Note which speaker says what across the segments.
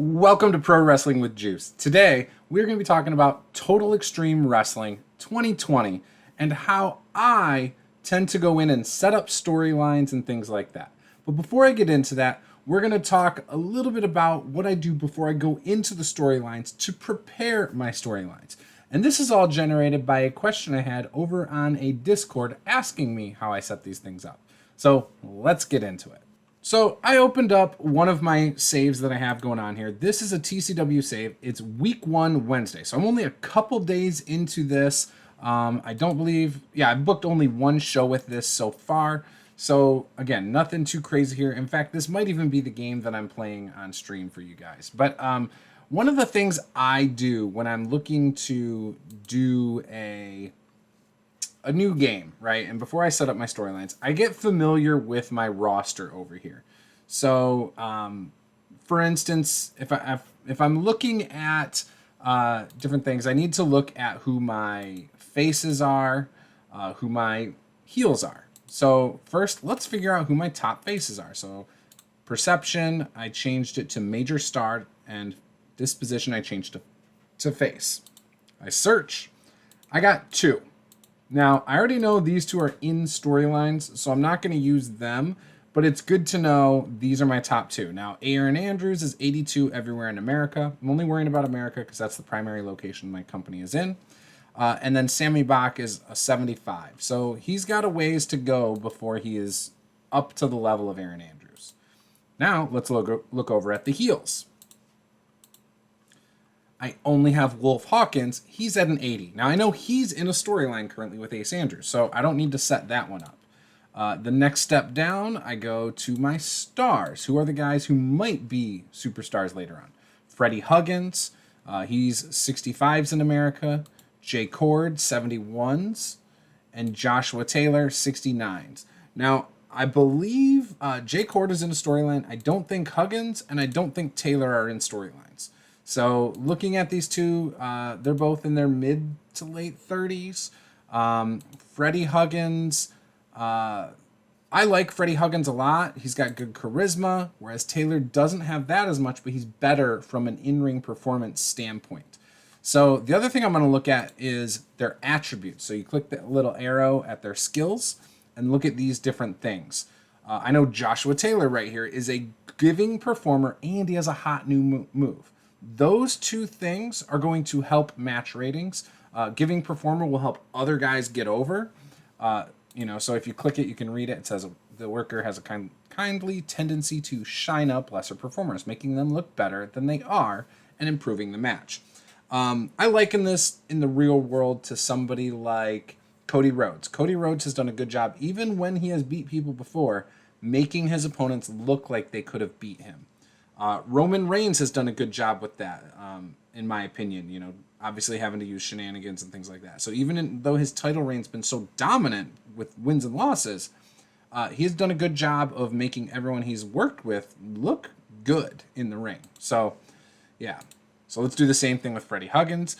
Speaker 1: Welcome to Pro Wrestling with Juice. Today, we're going to be talking about Total Extreme Wrestling 2020 and how I tend to go in and set up storylines and things like that. But before I get into that, we're going to talk a little bit about what I do before I go into the storylines to prepare my storylines. And this is all generated by a question I had over on a Discord asking me how I set these things up. So let's get into it. So I opened up one of my saves that I have going on here. This is a TCW save. It's week 1 Wednesday. So I'm only a couple days into this. I don't believe, I've booked only one show with this so far. So again, nothing too crazy here. In fact, this might even be the game that I'm playing on stream for you guys. But one of the things I do when I'm looking to do a new game, right? And before I set up my storylines, I get familiar with my roster over here. So, for instance, if I'm looking at different things, I need to look at who my faces are, who my heels are. So first, let's figure out who my top faces are. So perception, I changed it to major star, and disposition, I changed to face. I search, I got 2. Now, I already know these 2 are in storylines, so I'm not going to use them, but it's good to know these are my top 2. Now, Aaron Andrews is 82 everywhere in America. I'm only worrying about America because that's the primary location my company is in. And then Sammy Bach is a 75. So he's got a ways to go before he is up to the level of Aaron Andrews. Now, let's look over at the heels. I only have Wolf Hawkins. He's at an 80. Now, I know he's in a storyline currently with Ace Andrews, so I don't need to set that one up. The next step down, I go to my stars. Who are the guys who might be superstars later on? Freddie Huggins. He's 65s in America. Jay Cord, 71s. And Joshua Taylor, 69s. Now, I believe Jay Cord is in a storyline. I don't think Huggins and I don't think Taylor are in storylines. So looking at these 2, they're both in their mid to late 30s. Freddie Huggins, I like Freddie Huggins a lot. He's got good charisma, whereas Taylor doesn't have that as much, but he's better from an in-ring performance standpoint. So the other thing I'm going to look at is their attributes. So you click the little arrow at their skills and look at these different things. I know Joshua Taylor right here is a giving performer, and he has a hot new move. Those 2 things are going to help match ratings. Giving performer will help other guys get over. So if you click it, you can read it. It says the worker has a kindly tendency to shine up lesser performers, making them look better than they are and improving the match. I liken this in the real world to somebody like Cody Rhodes. Cody Rhodes has done a good job, even when he has beat people before, making his opponents look like they could have beat him. Roman Reigns has done a good job with that, in my opinion, obviously having to use shenanigans and things like that. So even though his title reign's been so dominant with wins and losses, he has done a good job of making everyone he's worked with look good in the ring. So, yeah. So let's do the same thing with Freddie Huggins.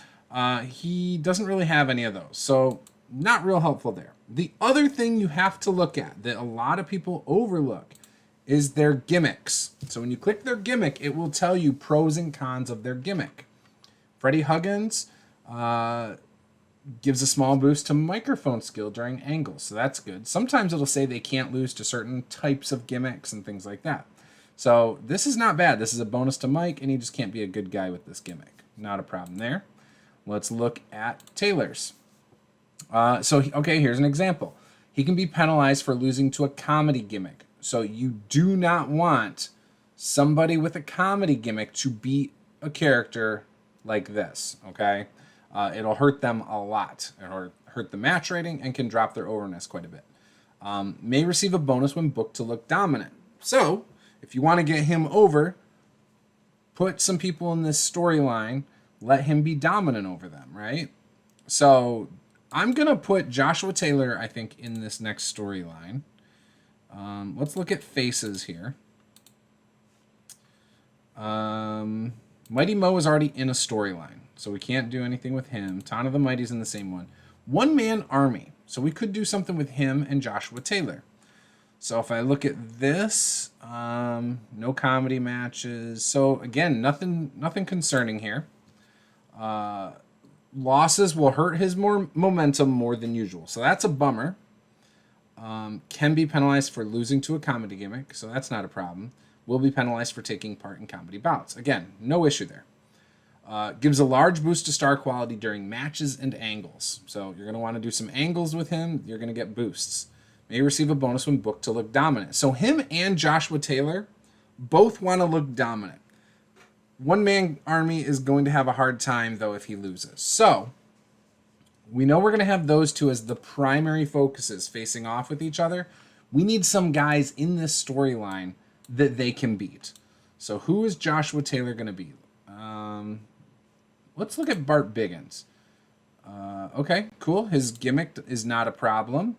Speaker 1: He doesn't really have any of those, so not real helpful there. The other thing you have to look at that a lot of people overlook is their gimmicks. So when you click their gimmick, it will tell you pros and cons of their gimmick. Freddie Huggins gives a small boost to microphone skill during angles, so that's good. Sometimes it'll say they can't lose to certain types of gimmicks and things like that. So this is not bad. This is a bonus to Mike, and he just can't be a good guy with this gimmick. Not a problem there. Let's look at Taylor's. Here's an example. He can be penalized for losing to a comedy gimmick. So you do not want somebody with a comedy gimmick to beat a character like this, okay? It'll hurt them a lot. It'll hurt the match rating and can drop their overness quite a bit. May receive a bonus when booked to look dominant. So if you want to get him over, put some people in this storyline, let him be dominant over them, right? So I'm going to put Joshua Taylor, I think, in this next storyline. Let's look at faces here. Mighty Mo is already in a storyline, so we can't do anything with him. Tana the Mighty's in the same one. One Man Army, so we could do something with him and Joshua Taylor. So if I look at this, no comedy matches. So again, nothing concerning here. Losses will hurt his momentum more than usual. So that's a bummer. Can be penalized for losing to a comedy gimmick, so that's not a problem. Will be penalized for taking part in comedy bouts. Again, no issue there. Gives a large boost to star quality during matches and angles. So you're going to want to do some angles with him. You're going to get boosts. May receive a bonus when booked to look dominant. So him and Joshua Taylor both want to look dominant. One Man Army is going to have a hard time, though, if he loses. So we know we're going to have those two as the primary focuses facing off with each other. We need some guys in this storyline that they can beat. So who is Joshua Taylor going to be? Let's look at Bart Biggins. Okay, cool. His gimmick is not a problem.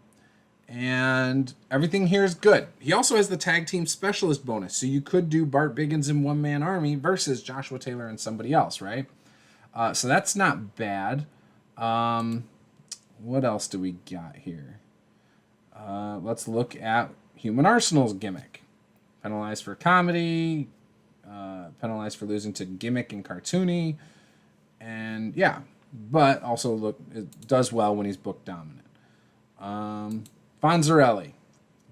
Speaker 1: And everything here is good. He also has the tag team specialist bonus. So you could do Bart Biggins in One Man Army versus Joshua Taylor and somebody else, right? So that's not bad. What else do we got here? Let's look at Human Arsenal's gimmick. Penalized for comedy. Penalized for losing to gimmick and cartoony. And yeah, but also look, it does well when he's booked dominant. Fonzarelli,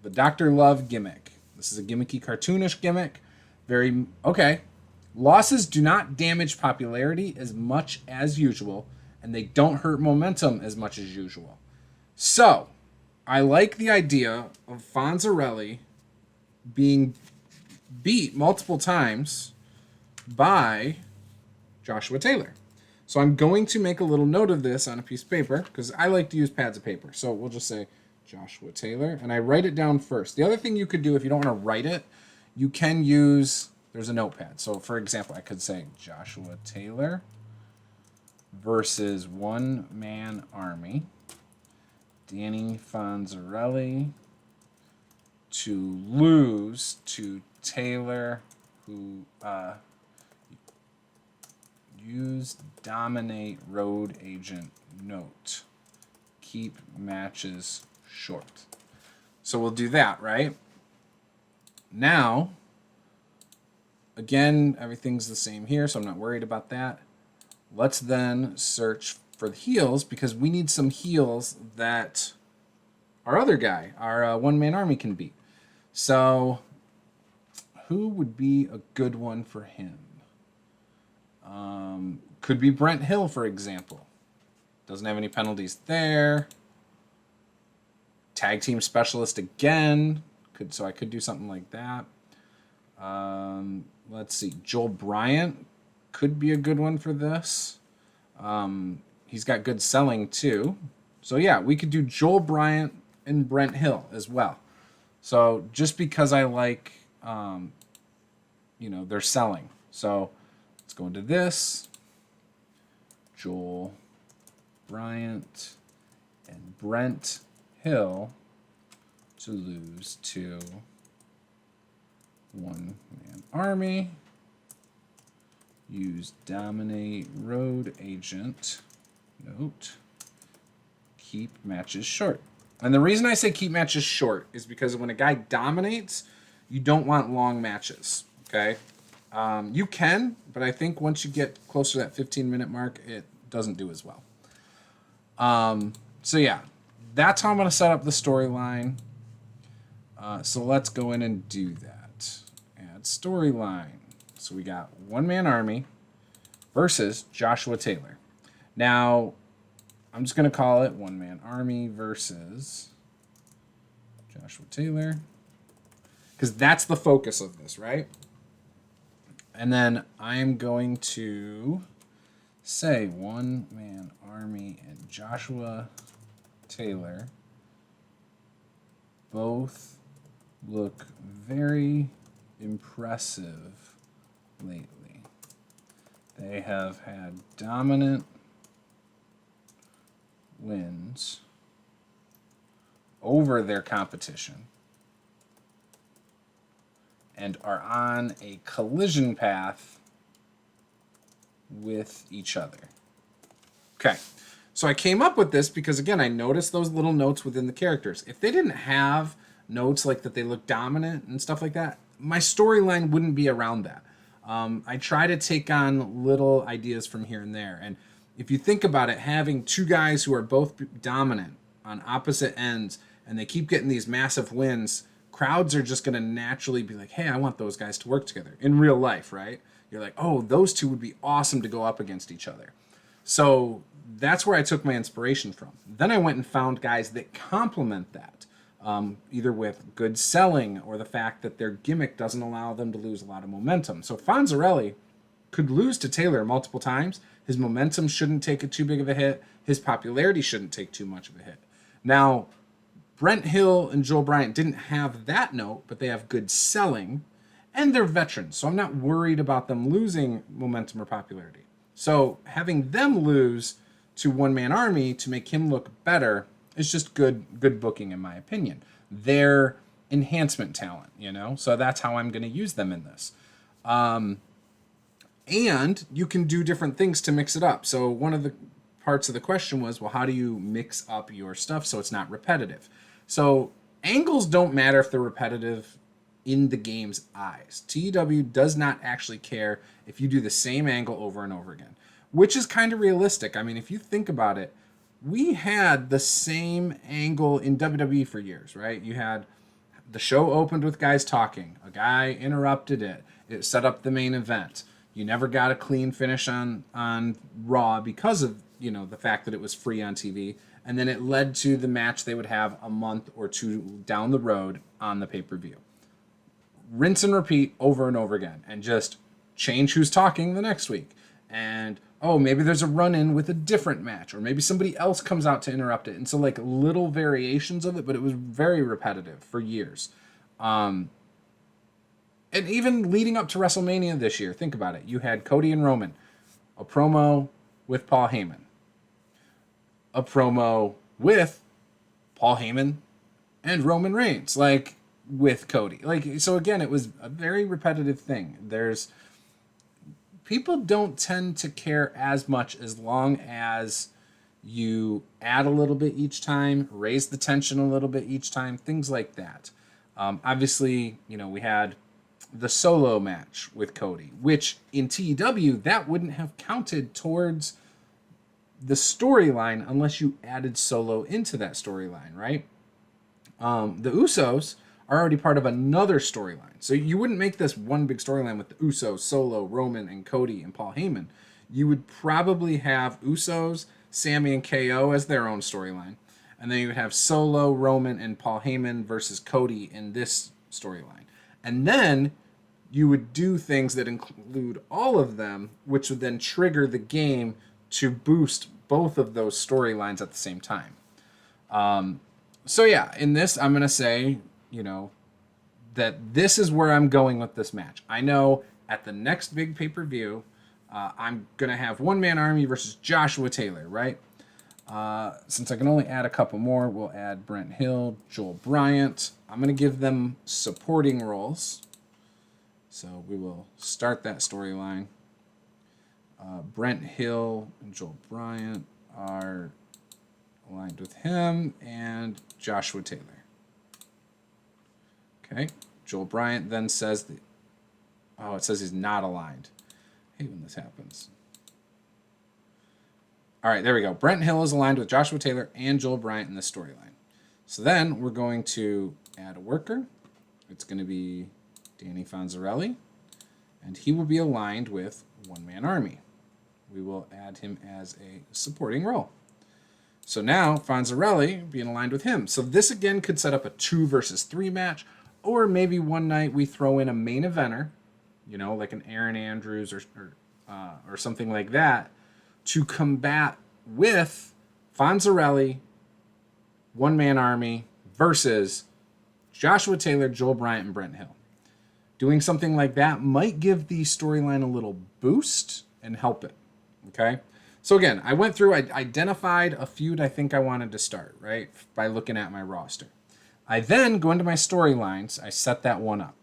Speaker 1: the Dr. Love gimmick. This is a gimmicky, cartoonish gimmick. Very, okay. Losses do not damage popularity as much as usual, and they don't hurt momentum as much as usual. So, I like the idea of Fonzarelli being beat multiple times by Joshua Taylor. So I'm going to make a little note of this on a piece of paper because I like to use pads of paper. So we'll just say Joshua Taylor, and I write it down first. The other thing you could do if you don't want to write it, you can use, there's a notepad. So for example, I could say Joshua Taylor versus One Man Army. Danny Fonzarelli to lose to Taylor, who used dominate road agent note. Keep matches short. So we'll do that, right? Now, again, everything's the same here, so I'm not worried about that. Let's then search for the heels because we need some heels that our other guy, our One Man Army, can beat. So who would be a good one for him? Could be Brent Hill, for example. Doesn't have any penalties there. Tag team specialist again. So I could do something like that. Let's see. Joel Bryant could be a good one for this. He's got good selling too. So yeah, we could do Joel Bryant and Brent Hill as well. So just because I like, they're selling. So let's go into this. Joel Bryant and Brent Hill to lose to One Man Army. Use dominate road agent note. Keep matches short. And the reason I say keep matches short is because when a guy dominates, you don't want long matches. Okay? You can, but I think once you get closer to that 15-minute mark, it doesn't do as well. So yeah, that's how I'm going to set up the storyline. So let's go in and do that. Add storyline. So we got One Man Army versus Joshua Taylor. Now, I'm just going to call it One Man Army versus Joshua Taylor. Because that's the focus of this, right? And then I'm going to say One Man Army and Joshua Taylor both look very impressive lately. They have had dominant wins over their competition and are on a collision path with each other. Okay, so I came up with this because, again, I noticed those little notes within the characters. If they didn't have notes, like that they look dominant and stuff like that, my storyline wouldn't be around that. I try to take on little ideas from here and there. And if you think about it, having two guys who are both dominant on opposite ends and they keep getting these massive wins, crowds are just going to naturally be like, hey, I want those guys to work together in real life, right? You're like, oh, those two would be awesome to go up against each other. So that's where I took my inspiration from. Then I went and found guys that complement that, either with good selling or the fact that their gimmick doesn't allow them to lose a lot of momentum. So Fonzarelli could lose to Taylor multiple times. His momentum shouldn't take too big of a hit. His popularity shouldn't take too much of a hit. Now, Brent Hill and Joel Bryant didn't have that note, but they have good selling, and they're veterans, so I'm not worried about them losing momentum or popularity. So having them lose to One Man Army to make him look better is just good booking, in my opinion. They're enhancement talent, you know? So that's how I'm going to use them in this. And you can do different things to mix it up. So one of the parts of the question was, well, how do you mix up your stuff so it's not repetitive? So angles don't matter if they're repetitive in the game's eyes. TEW does not actually care if you do the same angle over and over again, which is kind of realistic. I mean, if you think about it, we had the same angle in WWE for years, right? You had the show opened with guys talking. A guy interrupted it. It set up the main event. You never got a clean finish on Raw because of, you know, the fact that it was free on TV. And then it led to the match they would have a month or two down the road on the pay-per-view. Rinse and repeat over and over again, and just change who's talking the next week. And, oh, maybe there's a run-in with a different match, or maybe somebody else comes out to interrupt it. And so, like, little variations of it, but it was very repetitive for years. And even leading up to WrestleMania this year, think about it. You had Cody and Roman, a promo with Paul Heyman, a promo with Paul Heyman and Roman Reigns, like, with Cody. Like, so again, it was a very repetitive thing. People don't tend to care as much as long as you add a little bit each time, raise the tension a little bit each time, things like that. Obviously, you know, we had the solo match with Cody, which in TEW, that wouldn't have counted towards the storyline unless you added Solo into that storyline, right? The Usos are already part of another storyline. So you wouldn't make this one big storyline with the Usos, Solo, Roman, and Cody, and Paul Heyman. You would probably have Usos, Sammy, and KO as their own storyline. And then you would have Solo, Roman, and Paul Heyman versus Cody in this storyline. And then you would do things that include all of them, which would then trigger the game to boost both of those storylines at the same time. So yeah, in this, I'm going to say, you know, that this is where I'm going with this match. I know at the next big pay-per-view, I'm going to have One Man Army versus Joshua Taylor, right? Since I can only add a couple more, we'll add Brent Hill, Joel Bryant. I'm going to give them supporting roles. So we will start that storyline. Brent Hill and Joel Bryant are aligned with him, and Joshua Taylor. Okay, Joel Bryant then says that, oh, it says he's not aligned. I hate when this happens. All right, there we go. Brent Hill is aligned with Joshua Taylor and Joel Bryant in this storyline. So then we're going to add a worker. It's going to be Danny Fonzarelli, and he will be aligned with One Man Army. We will add him as a supporting role. So now Fonzarelli being aligned with him. So this again could set up a 2 versus 3 match, or maybe one night we throw in a main eventer, you know, like an Aaron Andrews or something like that, to combat with Fonzarelli, One Man Army versus Joshua Taylor, Joel Bryant, and Brent Hill. Doing something like that might give the storyline a little boost and help it. Okay? So again, I went through, I identified a feud I think I wanted to start, right? By looking at my roster. I then go into my storylines. I set that one up.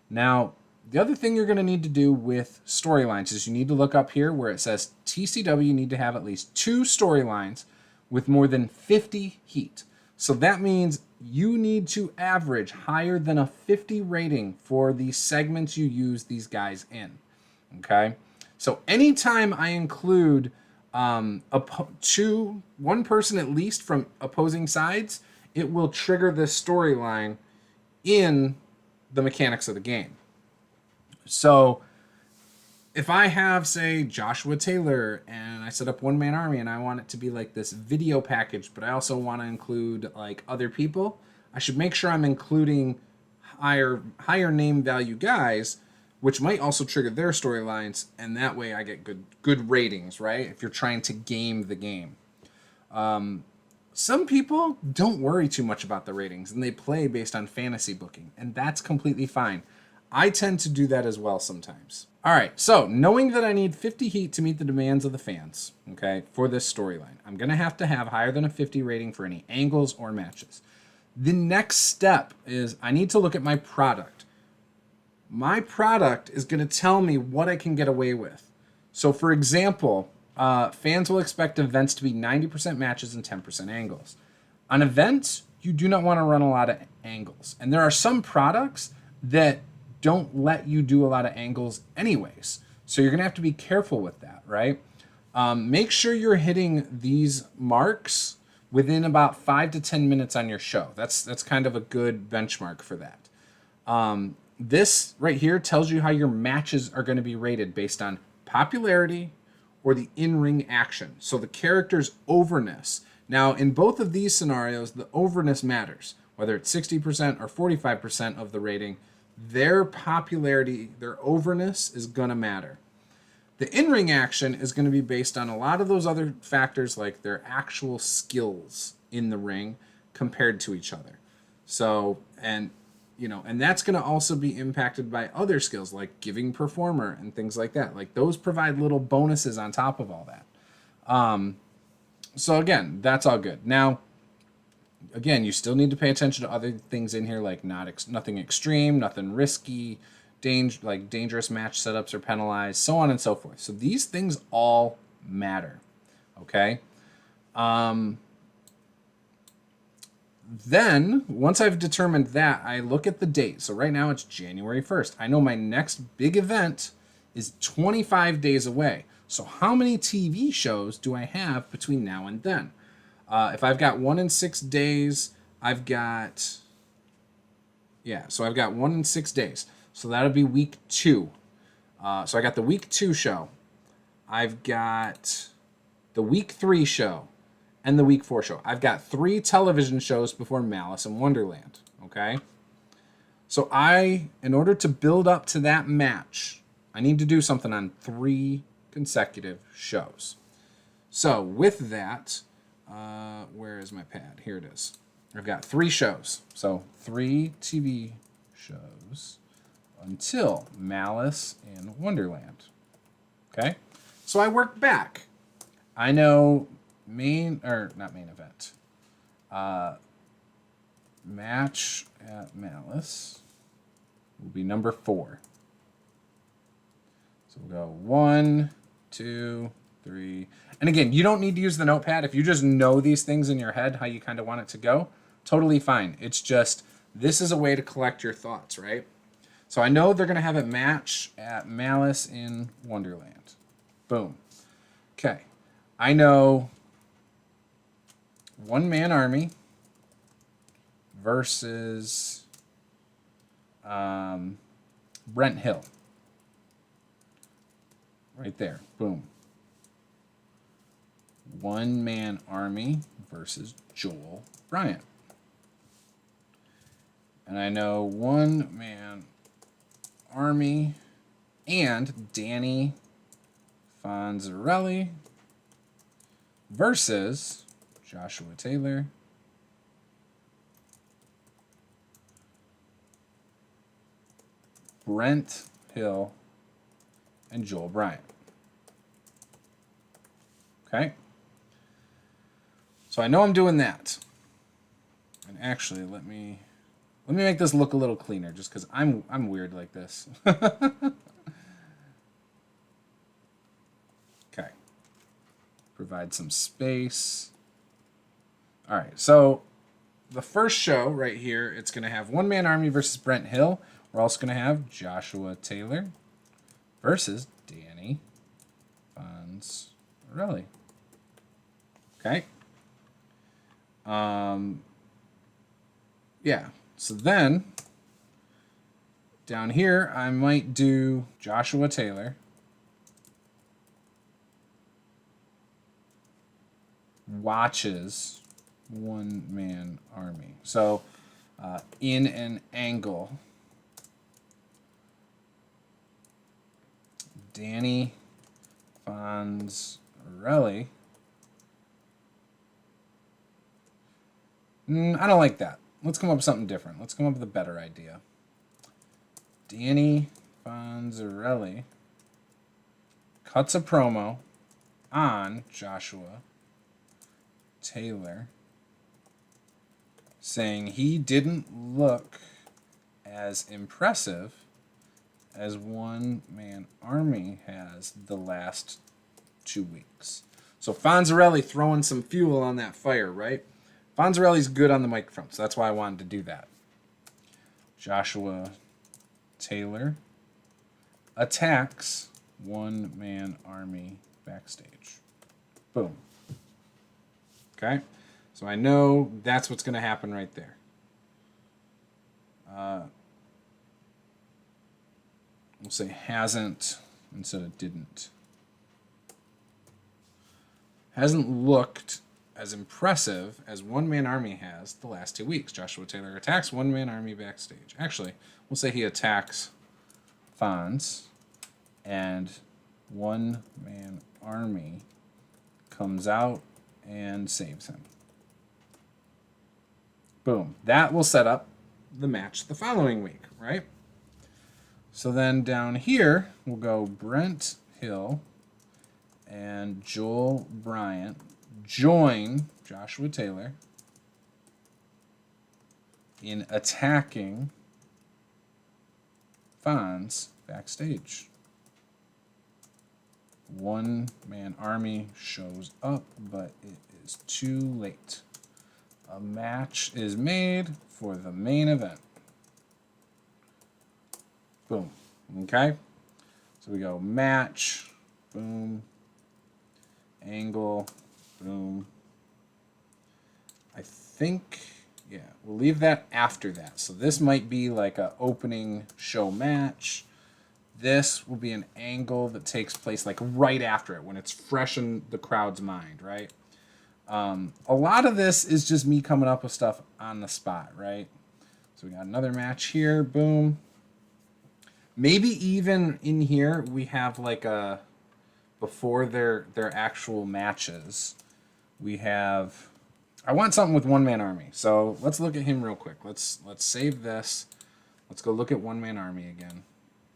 Speaker 1: Now, the other thing you're going to need to do with storylines is you need to look up here where it says TCW need to have at least 2 storylines with more than 50 heat. So that means you need to average higher than a 50 rating for the segments you use these guys in. Okay? So anytime I include one person at least from opposing sides, it will trigger this storyline in the mechanics of the game. So if I have, say, Joshua Taylor and I set up One Man Army and I want it to be like this video package, but I also want to include like other people, I should make sure I'm including higher name value guys, which might also trigger their storylines, and that way I get good ratings, right? If you're trying to game the game. Some people don't worry too much about the ratings and they play based on fantasy booking, and that's completely fine. I tend to do that as well sometimes. All right, so knowing that I need 50 heat to meet the demands of the fans, okay, for this storyline, I'm going to have higher than a 50 rating for any angles or matches. The next step is I need to look at my product. My product is going to tell me what I can get away with. So, for example, fans will expect events to be 90% matches and 10% angles. On events, you do not want to run a lot of angles. And there are some products that don't let you do a lot of angles anyways. So you're going to have to be careful with that, right? Make sure you're hitting these marks within about 5 to 10 minutes on your show. That's kind of a good benchmark for that. This right here tells you how your matches are going to be rated based on popularity or the in-ring action. So the character's overness. Now, in both of these scenarios, the overness matters. Whether it's 60% or 45% of the rating, their popularity, their overness is going to matter. The in-ring action is going to be based on a lot of those other factors, like their actual skills in the ring compared to each other. So, and that's going to also be impacted by other skills like giving performer and things like that. Like those provide little bonuses on top of all that. So again, that's all good. Now, again, you still need to pay attention to other things in here, like nothing extreme, nothing risky, dangerous match setups are penalized, so on and so forth. So these things all matter. Okay. Then, once I've determined that, I look at the date. So right now it's January 1st. I know my next big event is 25 days away. So how many TV shows do I have between now and then? If I've got 1 in 6 days, I've got 1 in 6 days. So that'll be week 2. So I got the week 2 show. I've got the week 3 show. And the week 4 show. I've got 3 television shows before Malice in Wonderland. Okay? So in order to build up to that match, I need to do something on 3 consecutive shows. So with that, where is my pad? Here it is. I've got 3 shows. So 3 TV shows until Malice in Wonderland. Okay? So I work back. I know not main event. Match at Malice will be number 4. So we'll go 1, 2, 3. And again, you don't need to use the notepad. If you just know these things in your head, how you kind of want it to go, totally fine. It's just, this is a way to collect your thoughts, right? So I know they're going to have a match at Malice in Wonderland. Boom. Okay. I know One Man Army versus Brent Hill. Right there. Boom. One Man Army versus Joel Bryant. And I know One Man Army and Danny Fonzarelli versus Joshua Taylor Brent Hill and Joel Bryant. Okay? So I know I'm doing that. And actually, let me make this look a little cleaner just because I'm weird like this. Okay. Provide some space. All right, so the first show right here, it's going to have One Man Army versus Brent Hill. We're also going to have Joshua Taylor versus Danny Fonzarelli. Okay. Yeah. So then, down here, I might do Joshua Taylor watches One Man Army. So, in an angle, Danny Fonzarelli. I don't like that. Let's come up with something different. Let's come up with a better idea. Danny Fonzarelli cuts a promo on Joshua Taylor saying he didn't look as impressive as One Man Army has the last 2 weeks. So Fonzarelli throwing some fuel on that fire, right? Fonzarelli's good on the microphone, so that's why I wanted to do that. Joshua Taylor attacks One Man Army backstage. Boom. Okay? So I know that's what's going to happen right there. We'll say hasn't instead of didn't. Hasn't looked as impressive as One Man Army has the last 2 weeks. Joshua Taylor attacks One Man Army backstage. Actually, we'll say he attacks Fonz, and One Man Army comes out and saves him. Boom. That will set up the match the following week, right? So then down here, we'll go Brent Hill and Joel Bryant join Joshua Taylor in attacking Fonz backstage. One Man Army shows up, but it is too late. A match is made for the main event. Boom. Okay? So we go match, boom, angle, boom. I think, yeah, we'll leave that after that. So this might be like a opening show match. This will be an angle that takes place like right after it, when it's fresh in the crowd's mind, right? A lot of this is just me coming up with stuff on the spot, right? So we got another match here, boom. Maybe even in here we have like a, before their actual matches, we have, I want something with One Man Army. So let's look at him real quick. Let's save this. Let's go look at One Man Army again.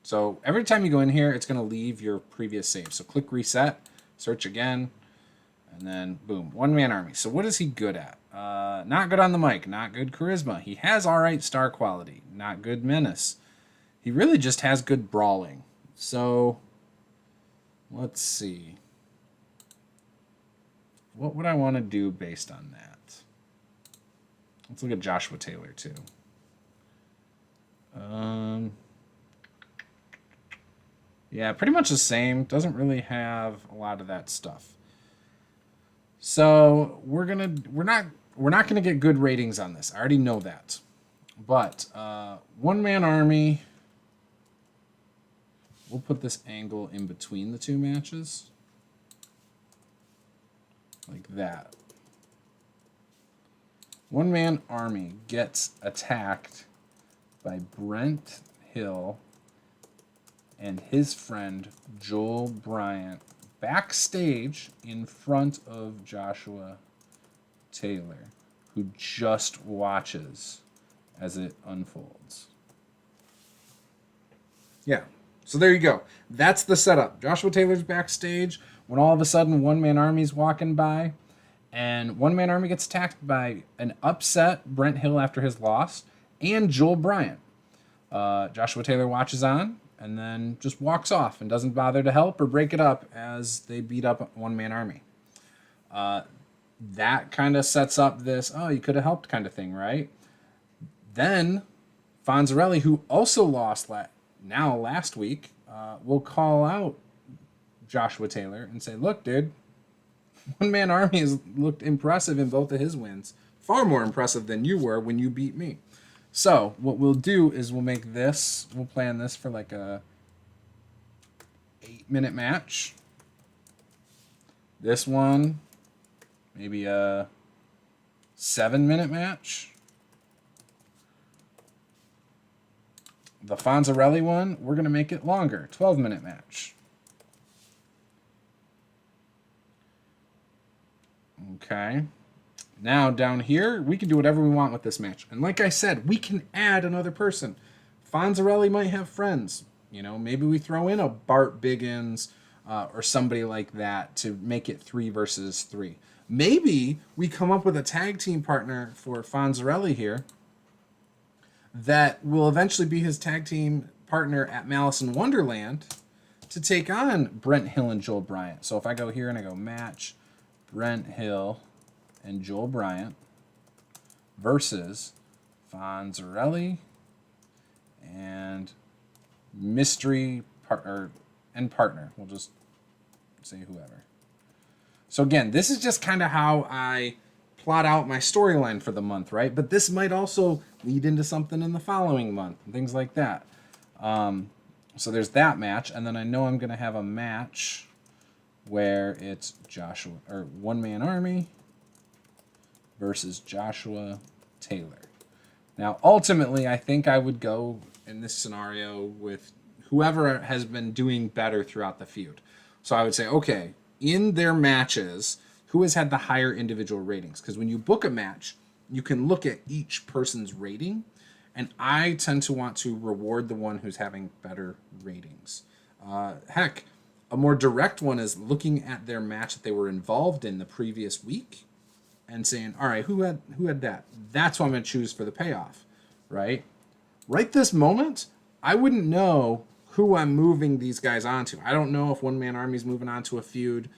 Speaker 1: So every time you go in here, it's going to leave your previous save. So click reset, search again, and then boom, One Man Army. So what is he good at? Not good on the mic, not good charisma. He has all right star quality, not good menace. He really just has good brawling. So let's see. What would I want to do based on that? Let's look at Joshua Taylor too. Yeah, pretty much the same. Doesn't really have a lot of that stuff. So we're not gonna get good ratings on this. I already know that. But One Man Army. We'll put this angle in between the two matches. Like that. One Man Army gets attacked by Brent Hill and his friend Joel Bryant backstage in front of Joshua Taylor, who just watches as it unfolds. Yeah. So there you go. That's the setup. Joshua Taylor's backstage when all of a sudden One Man Army's walking by, and One Man Army gets attacked by an upset Brent Hill after his loss and Joel Bryant. Joshua Taylor watches on and then just walks off and doesn't bother to help or break it up as they beat up One Man Army. that kind of sets up this, oh, you could have helped kind of thing, right? Then Fonzarelli, who also lost last week, will call out Joshua Taylor and say, look, dude, One Man Army has looked impressive in both of his wins. Far more impressive than you were when you beat me. So what we'll do is we'll plan this for like a 8-minute match. This one, maybe a 7-minute match. The Fonzarelli one, we're going to make it longer, 12-minute match. Okay. Now down here, we can do whatever we want with this match. And like I said, we can add another person. Fonzarelli might have friends. You know, maybe we throw in a Bart Biggins or somebody like that to make it 3 versus 3. Maybe we come up with a tag team partner for Fonzarelli here that will eventually be his tag team partner at Malice in Wonderland to take on Brent Hill and Joel Bryant. So if I go here and I go match Brent Hill and Joel Bryant versus Fonzarelli and mystery partner and partner. We'll just say whoever. So again, this is just kind of how I plot out my storyline for the month, right? But this might also lead into something in the following month and things like that. So there's that match, and then I know I'm going to have a match where it's Joshua or One Man Army versus Joshua Taylor. Now, ultimately, I think I would go in this scenario with whoever has been doing better throughout the feud. So I would say, okay, in their matches, who has had the higher individual ratings? Because when you book a match, you can look at each person's rating, and I tend to want to reward the one who's having better ratings. Heck, a more direct one is looking at their match that they were involved in the previous week and saying, all right, who had that? That's what I'm going to choose for the payoff, right? Right this moment, I wouldn't know who I'm moving these guys onto. I don't know if One Man Army's moving on to a feud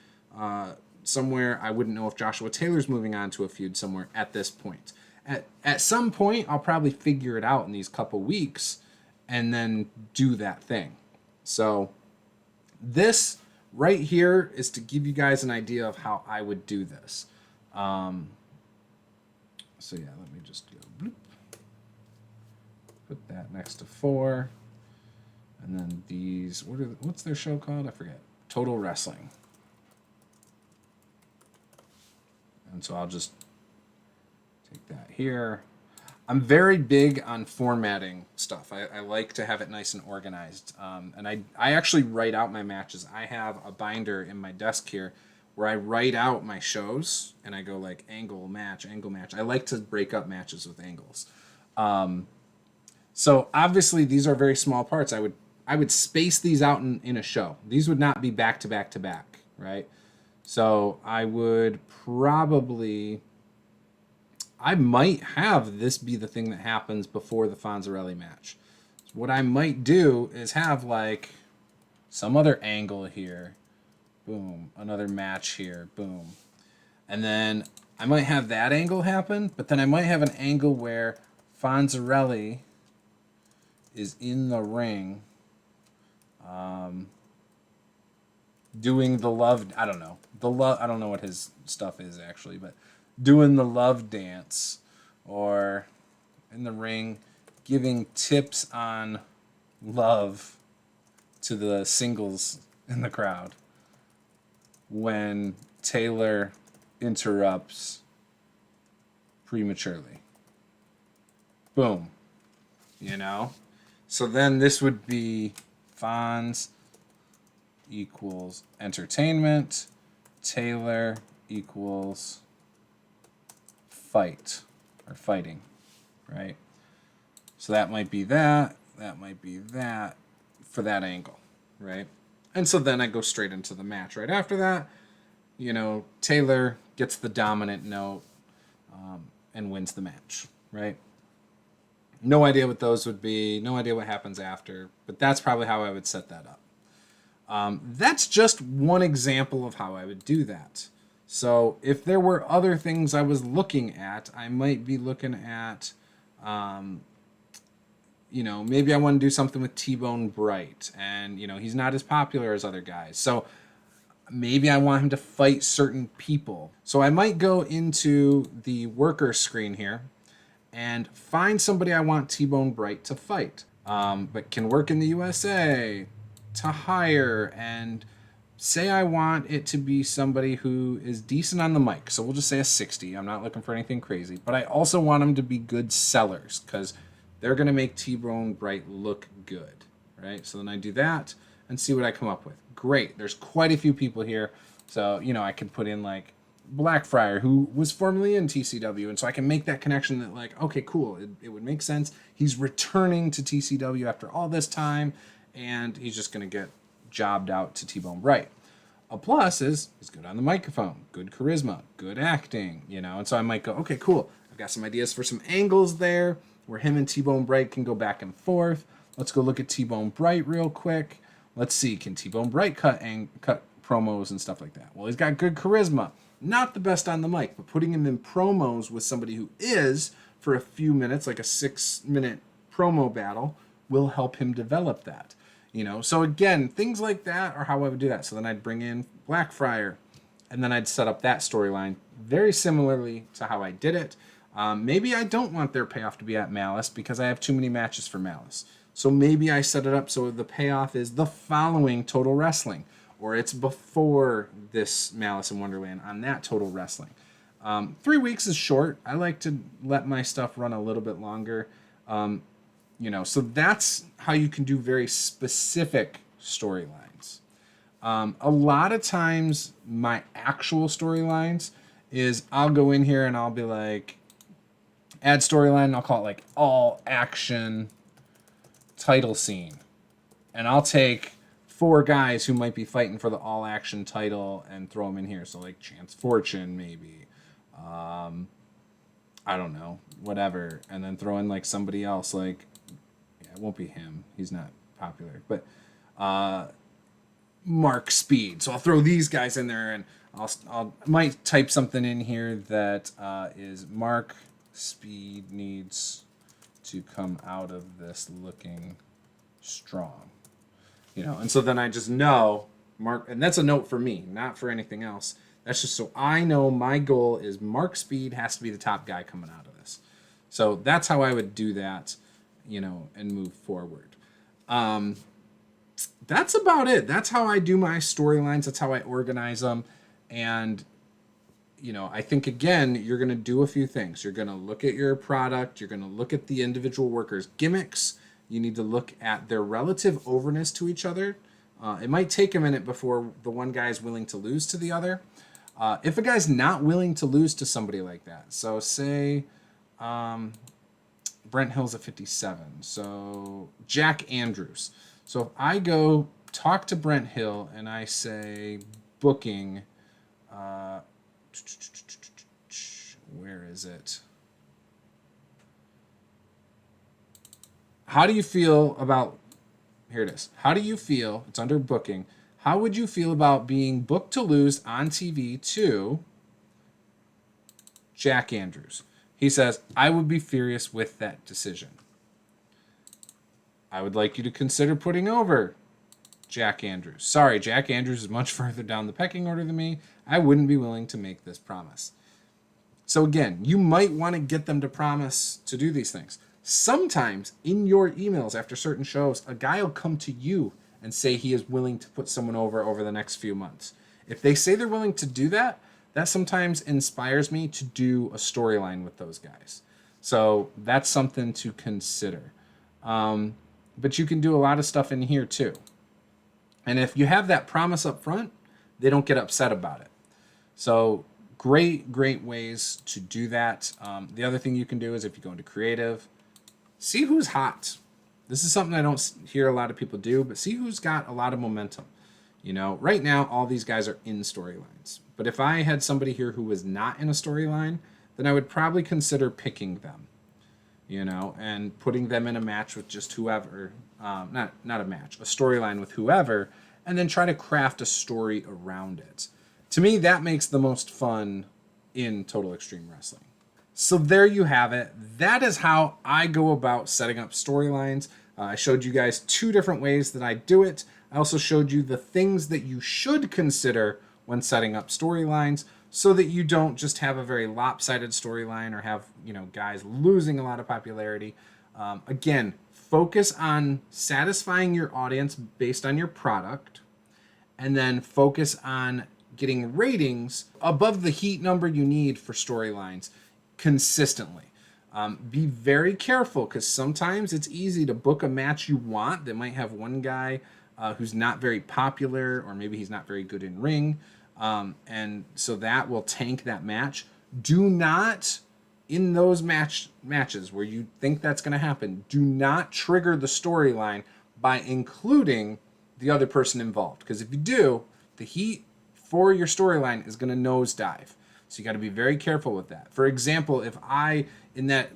Speaker 1: somewhere. I wouldn't know if Joshua Taylor's moving on to a feud somewhere at this point. At some point, I'll probably figure it out in these couple weeks and then do that thing. So this right here is to give you guys an idea of how I would do this. So yeah, let me just go bloop. Put that next to 4. And then these, what's their show called? I forget. Total Wrestling. And so I'll just take that here. I'm very big on formatting stuff. I like to have it nice and organized. And I actually write out my matches. I have a binder in my desk here where I write out my shows and I go like angle match, angle match. I like to break up matches with angles. So obviously these are very small parts. I would space these out in a show. These would not be back to back to back, right? So I would probably, I might have this be the thing that happens before the Fonzarelli match. So what I might do is have like some other angle here, boom, another match here, boom. And then I might have that angle happen, but then I might have an angle where Fonzarelli is in the ring doing the love, I don't know what his stuff is actually, but doing the love dance, or in the ring giving tips on love to the singles in the crowd when Taylor interrupts prematurely. Boom. You know? So then this would be Fonz equals entertainment, Taylor equals fight or fighting, right? So that might be that might be that for that angle, right? And so then I go straight into the match right after that. You know, Taylor gets the dominant note and wins the match, right? No idea what those would be, no idea what happens after, but that's probably how I would set that up. That's just one example of how I would do that. So if there were other things I was looking at, I might be looking at, maybe I want to do something with T-Bone Bright, and he's not as popular as other guys. So maybe I want him to fight certain people. So I might go into the worker screen here and find somebody I want T-Bone Bright to fight, but can work in the USA, to hire, and say I want it to be somebody who is decent on the mic. So we'll just say a 60. I'm not looking for anything crazy, but I also want them to be good sellers because they're going to make T-Bone Bright look good, right? So then I do that and see what I come up with. Great. There's quite a few people here. So, I could put in like Blackfriar, who was formerly in TCW. And so I can make that connection that like, okay, cool. It would make sense. He's returning to TCW after all this time, and he's just going to get jobbed out to T-Bone Bright. A plus is he's good on the microphone, good charisma, good acting, and so I might go, okay, cool. I've got some ideas for some angles there where him and T-Bone Bright can go back and forth. Let's go look at T-Bone Bright real quick. Let's see, can T-Bone Bright cut promos and stuff like that? Well, he's got good charisma. Not the best on the mic, but putting him in promos with somebody who is for a few minutes, like a 6-minute promo battle, will help him develop that. So again, things like that are how I would do that. So then I'd bring in Blackfriar, and then I'd set up that storyline very similarly to how I did it. Maybe I don't want their payoff to be at Malice because I have too many matches for Malice. So maybe I set it up so the payoff is the following Total Wrestling, or it's before this Malice in Wonderland on that Total Wrestling. 3 weeks is short. I like to let my stuff run a little bit longer. So that's how you can do very specific storylines. A lot of times my actual storylines is I'll go in here and I'll be like, add storyline, and I'll call it like all action title scene. And I'll take 4 guys who might be fighting for the all action title and throw them in here. So like Chance Fortune, maybe. I don't know, whatever. And then throw in like somebody else, like, it won't be him. He's not popular. But Mark Speed. So I'll throw these guys in there, and I might type something in here that is Mark Speed needs to come out of this looking strong. And so then I just know Mark, and that's a note for me, not for anything else. That's just so I know my goal is Mark Speed has to be the top guy coming out of this. So that's how I would do that. And move forward. That's about it. That's how I do my storylines. That's how I organize them. And, I think, again, you're going to do a few things. You're going to look at your product. You're going to look at the individual workers' gimmicks. You need to look at their relative overness to each other. It might take a minute before the one guy is willing to lose to the other. If a guy's not willing to lose to somebody like that, so say... Brent Hill's at 57. So Jack Andrews. So if I go talk to Brent Hill and I say booking, where is it? How do you feel about, here it is. How do you feel, it's under booking, how would you feel about being booked to lose on TV to Jack Andrews? He says, I would be furious with that decision. I would like you to consider putting over Jack Andrews. Sorry, Jack Andrews is much further down the pecking order than me. I wouldn't be willing to make this promise. So again, you might want to get them to promise to do these things. Sometimes in your emails after certain shows, a guy will come to you and say he is willing to put someone over the next few months. If they say they're willing to do that, that sometimes inspires me to do a storyline with those guys. So that's something to consider. But you can do a lot of stuff in here too. And if you have that promise up front, they don't get upset about it. So great ways to do that. The other thing you can do is if you go into creative, see who's hot. This is something I don't hear a lot of people do, but see who's got a lot of momentum. Right now, all these guys are in storylines. But if I had somebody here who was not in a storyline, then I would probably consider picking them, and putting them in a match with just whoever, not a match, a storyline with whoever, and then try to craft a story around it. To me, that makes the most fun in Total Extreme Wrestling. So there you have it. That is how I go about setting up storylines. I showed you guys 2 different ways that I do it. I also showed you the things that you should consider when setting up storylines so that you don't just have a very lopsided storyline or have, guys losing a lot of popularity. Again, focus on satisfying your audience based on your product, and then focus on getting ratings above the heat number you need for storylines consistently. Be very careful, because sometimes it's easy to book a match you want that might have one guy who's not very popular, or maybe he's not very good in ring, and so that will tank that match. Do not, in those matches where you think that's going to happen, do not trigger the storyline by including the other person involved, because if you do, the heat for your storyline is going to nosedive. So you got to be very careful with that. For example, if I, in that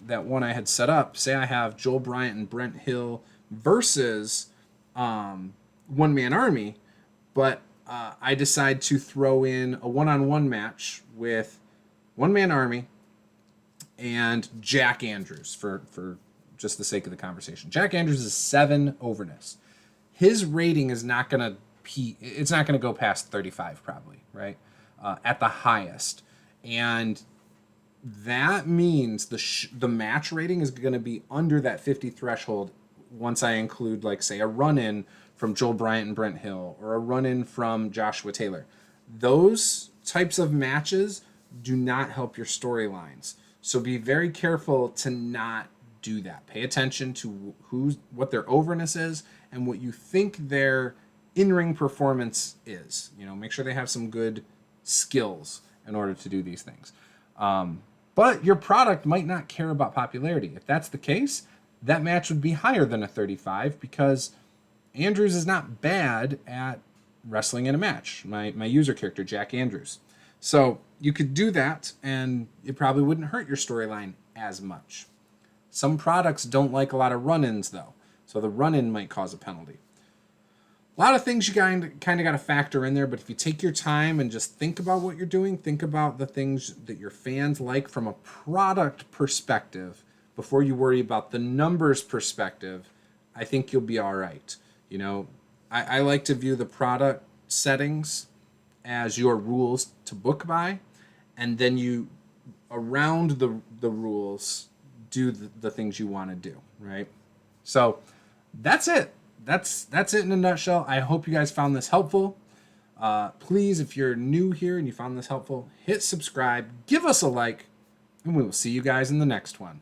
Speaker 1: one I had set up, say I have Joel Bryant and Brent Hill versus One Man Army, but I decide to throw in a one-on-one match with One Man Army and Jack Andrews for just the sake of the conversation. Jack Andrews is 7 overness. His rating is not going to it's not going to go past 35 probably, right? At the highest. And that means the match rating is going to be under that 50 threshold once I include, like, say, a run-in from Joel Bryant and Brent Hill, or a run-in from Joshua Taylor. Those types of matches do not help your storylines. So be very careful to not do that. Pay attention to what their overness is and what you think their in-ring performance is. Make sure they have some good skills in order to do these things. But your product might not care about popularity. If that's the case, that match would be higher than a 35, because Andrews is not bad at wrestling in a match. My user character, Jack Andrews. So you could do that, and it probably wouldn't hurt your storyline as much. Some products don't like a lot of run-ins, though, so the run-in might cause a penalty. A lot of things you kind of got to factor in there, but if you take your time and just think about what you're doing, think about the things that your fans like from a product perspective before you worry about the numbers perspective, I think you'll be all right. I like to view the product settings as your rules to book by, and then you, around the rules, do the things you want to do, right? So that's it. That's it in a nutshell. I hope you guys found this helpful. Please, if you're new here and you found this helpful, hit subscribe, give us a like, and we will see you guys in the next one.